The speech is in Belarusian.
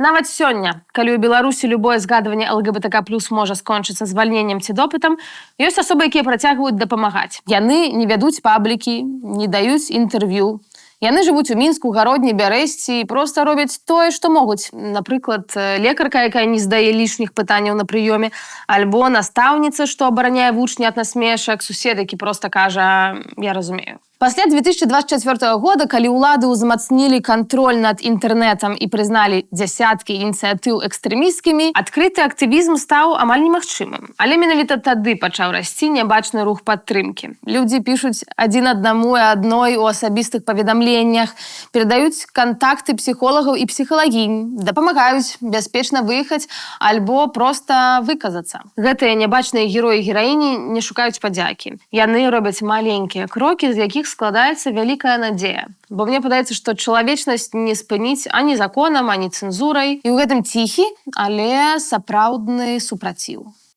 Нават сёння, калі ў Беларусі любое згадванне ЛГБТК+ можа скончыцца звальненнем ці допытам, ёсць асобы, якія працягваюць дапамагаць. Яны не вядуць паблікі, не даюць інтэрв'ю. Яны жывуць у Мінску, Гародні, Бярэсці і проста робяць тое, што могуць. Напрыклад, лекарка, якая не здае лішніх пытанняў на прыёме, альбо настаўніца, што абараняе вучня ад насмешак, сусед, які проста кажа «я разумею». Пасля 2024 года, калі ўлады ўзмацнілі кантроль над інтэрнэтам і прызналі дзясяткі ініцыятыў экстрэмісцкімі, адкрыты актывізм стаў амаль немагчымым. Але менавіта тады пачаў расці нябачны рух падтрымкі. Людзі пішуць адзін аднаму і адной у асабістых паведамленнях, перадаюць кантакты псіхолагаў і псіхалагінь, дапамагаюць бяспечна выехаць альбо проста выказацца. Гэтыя нябачныя героі і гераіні не шукаюць падзякі. Яны робяць маленькія крокі, з якіх складаецца вялікая надзея. Бо мне падаецца, што чалавечнасць не спыніць ані законам, ані цэнзурай. І ў гэтым ціхі, але сапраўдны супраціў.